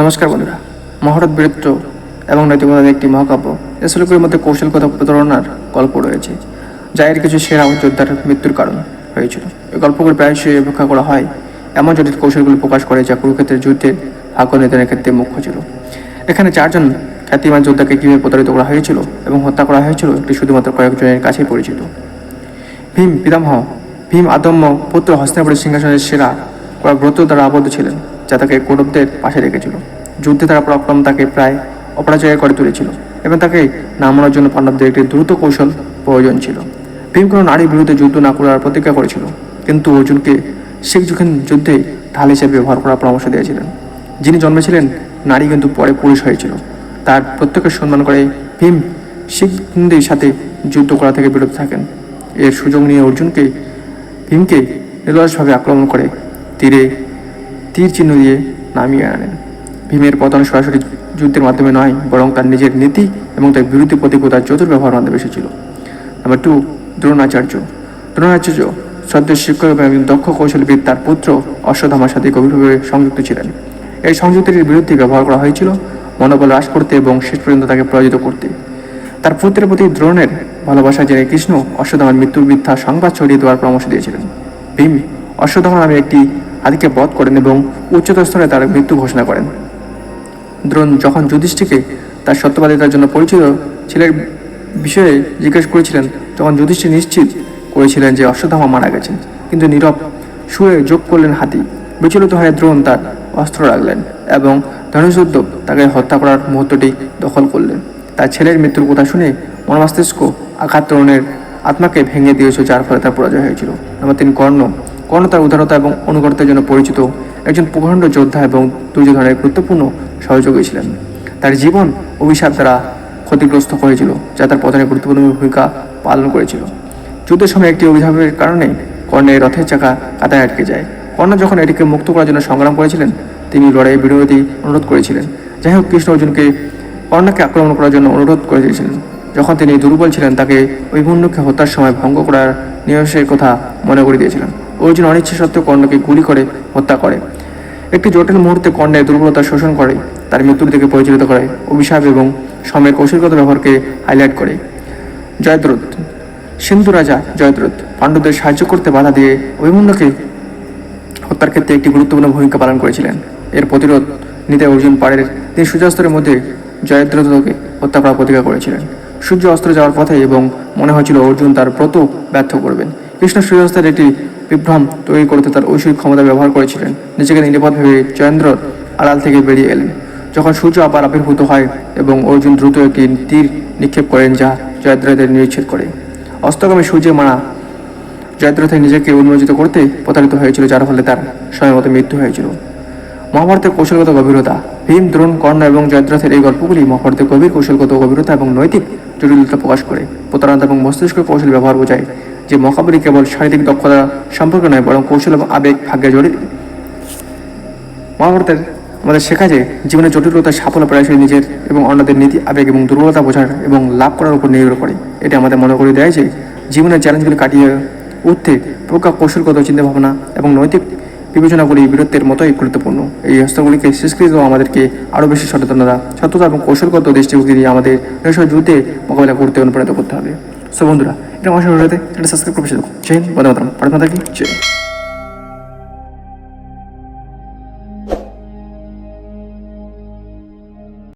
নমস্কার বন্ধুরা। মহাভারত বীরত্ব এবং নৈতিকতার একটি মহাকাব্য। এ শ্লোকের মধ্যে কৌশলগত প্রতারণার গল্প রয়েছে, যা এর কিছু সেরা যোদ্ধার মৃত্যুর কারণ হয়েছিল। এই গল্পগুলি প্রায়শই ব্যাখ্যা করা হয় এমন জটিল কৌশলগুলি প্রকাশ করে যা কুরুক্ষেত্রের যুদ্ধে ভাগ্য নির্ধারণের ক্ষেত্রে মুখ্য ছিল। এখানে চারজন খ্যাতিমান যোদ্ধাকে কীভাবে প্রতারিত করা হয়েছিল এবং হত্যা করা হয়েছিল একটি শুধুমাত্র কয়েকজনের কাছেই পরিচিত। ভীম পিতামহ ভীম আদম্য পুত্র হস্তিনাপুরের সিংহাসনের সেরা কয়েক ব্রত দ্বারা আবদ্ধ ছিলেন, যা তাকে কৌরবদের পাশে রেখেছিল। যুদ্ধে তারা পরাক্রম তাকে প্রায় অপরাজয় করে তুলেছিল এবং তাকে নামানোর জন্য পাণ্ডবদের একটি দ্রুত কৌশল প্রয়োজন ছিল। ভীম কোনো নারীর বিরুদ্ধে যুদ্ধ না করার প্রতিজ্ঞা করেছিল, কিন্তু অর্জুনকে শেখ যুগের যুদ্ধে ঢাল হিসেবে ব্যবহার করার পরামর্শ দিয়েছিলেন। যিনি জন্মেছিলেন নারী কিন্তু পরে পুরুষ হয়েছিল। তার প্রত্যেকের সম্মান করে ভীম শিখদের সাথে যুদ্ধ করা থেকে বিরত থাকেন। এর সুযোগ নিয়ে অর্জুনকে ভীমকে নির্লসভাবে আক্রমণ করে তীর চিহ্ন দিয়ে নামিয়ে আনেন। ভীমের পতন সরাসরি যুদ্ধের মাধ্যমে নয়, বরং তার নিজের নীতি এবং তার বিরোধী প্রতিকূলতার চতুর ব্যবহার মাধ্যমে এসেছিল। নাম্বার 2, দ্রোণাচার্য শ্রদ্ধেয় শিক্ষক এবং একজন দক্ষ কৌশলবিদ তার পুত্র অশ্বত্থামার সাথে গভীরভাবে সংযুক্ত ছিলেন। এই সংযুক্তির বিরুদ্ধে ব্যবহার করা হয়েছিল মনোবল হ্রাস করতে এবং শেষ পর্যন্ত তাকে পরাজিত করতে। তার পুত্রের প্রতি দ্রোণের ভালোবাসা জেনে কৃষ্ণ অশ্বত্থামার মৃত্যুর মিথ্যা সংবাদ ছড়িয়ে দেওয়ার পরামর্শ দিয়েছিলেন। ভীম অশ্বত্থামা নামে একটি হাতিকে বধ করেন এবং উচ্চতর স্তরে তার মৃত্যু ঘোষণা করেন। দ্রোণ যখন যুধিষ্ঠিরকে তার সত্যবাদিতার জন্য পরিচিত ছেলের বিষয়ে জিজ্ঞেস করেছিলেন, তখন যুধিষ্ঠির নিশ্চিত করেছিলেন যে অশ্বত্থামা মারা গেছেন, কিন্তু নীরব সুরে যোগ করলেন হাতি। বিচলিত হয়ে দ্রোণ তার অস্ত্র রাখলেন এবং ধনুষযুদ্ধ তাকে হত্যা করার মুহূর্তটি দখল করলেন। তার ছেলের মৃত্যুর কথা শুনে মনমস্তিষ্ক আঘাত দ্রোণের আত্মাকে ভেঙে দিয়েছিল, যার ফলে তার পরাজয় হয়েছিল। নাম্বার 3, কর্ণ তার উদারতা এবং অনুগত্যের জন্য পরিচিত একজন প্রকাণ্ড যোদ্ধা এবং দুর্যোধনের গুরুত্বপূর্ণ সহযোগী ছিলেন। তার জীবন অভিশাপ দ্বারা ক্ষতিগ্রস্ত হয়েছিল, যা তার পতনে গুরুত্বপূর্ণ ভূমিকা পালন করেছিল। যুদ্ধের সময় একটি অভিশাপের কারণে কর্ণের রথের চাকা কাদায় আটকে যায়। কর্ণ যখন এটিকে মুক্ত করার জন্য সংগ্রাম করেছিলেন, তিনি লড়াইয়ের বিরতি অনুরোধ করেছিলেন। যাই হোক, কৃষ্ণ অর্জুনকে কর্ণকে আক্রমণ করার জন্য অনুরোধ করে দিয়েছিলেন। যখন তিনি দুর্বল ছিলেন, তাকে অভিমন্যুকে হত্যার সময় ভঙ্গ করার নিয়মের কথা মনে করে দিয়েছিলেন। অর্জুন অনিচ্ছা সত্ত্বেও কর্ণকে গুলি করে হত্যা করে। একটি জটিল মুহূর্তে কর্ণের দুর্বলতা শোষণ করে তার মৃত্যুর দিকে পরিচালিত করে। অভিশাপ এবং সময়ের কৌশলগত ব্যবহারকে হাইলাইট করে। জয়দ্রথ সিন্ধু রাজা জয়দ্রথ পাণ্ডবদের সাহায্য করতে বাধা দিয়ে অভিমন্যুকে হত্যার ক্ষেত্রে একটি গুরুত্বপূর্ণ ভূমিকা পালন করেছিলেন। এর প্রতিরোধ নিতে অর্জুন পাড়ের তিনি সূর্যাস্তের মধ্যে জয়দ্রথকে হত্যা করার প্রতিজ্ঞা করেছিলেন। সূর্য অস্ত্র যাওয়ার পথে এবং মনে হয়েছিল অর্জুন তার ব্রত ব্যর্থ করবেন। কৃষ্ণ সূর্যাস্তের একটি বিভ্রম তৈরি করতে তার ঐশ্বরিক ক্ষমতা ব্যবহার করেছিলেন। নিজেকে নিরাপদ ভেবে জয়েন্দ্র আড়াল থেকে বেরিয়ে এলেন। যখন সূর্য আবার আবির্ভূত হয় এবং অর্জুন দ্রুত একটি তীর নিক্ষেপ করেন, যা জয়দ্রথের নিচ্ছেদ করে। অস্তগামী সূর্যে মারা জয়দ্রথে নিজেকে উন্মোচিত করতে প্রতারিত হয়েছিল, যার ফলে তার সময়মতো মৃত্যু হয়েছিল। মহাভারতের কৌশলগত গভীরতা। ভীম, দ্রোণ, কর্ণ এবং জয়দ্রথের এই গল্পগুলি মহাভারতের গভীর কৌশলগত গভীরতা এবং নৈতিক জটিলতা প্রকাশ করে। প্রতারণা এবং মস্তিষ্ক কৌশল ব্যবহার বোঝায় যে মোকাবিলা কেবল শারীরিক দক্ষতা সম্পর্ক নয়, বরং কৌশল এবং আবেগ ভাগ্যে জড়িত। মহাভারতের আমাদের শেখা যে জীবনের জটিলতা সাফল্য প্রায়শই নিজের এবং অন্যদের নীতি, আবেগ এবং দুর্বলতা বোঝার এবং লাভ করার উপর নির্ভর করে। এটি আমাদের মনে করে দেয় যে জীবনের চ্যালেঞ্জগুলি কাটিয়ে উঠতে প্রজ্ঞা, কৌশলগত চিন্তাভাবনা এবং নৈতিক বিবেচনাগুলি বীরত্বের মতোই গুরুত্বপূর্ণ। এই হস্তগুলিকে সংস্কৃত আমাদেরকে আরও বেশি সততা এবং কৌশলগত দৃষ্টিভঙ্গি দিয়ে আমাদের যুদ্ধে মোকাবিলা করতে অনুপ্রাণিত করতে হবে। সো বন্ধুরা, এটা আমার সাথে এটা সাবস্ক্রাইব করে বসে দেখো। জয় হিন্দ, বন্দে মাতরম, ভারত মাতা কি জয়।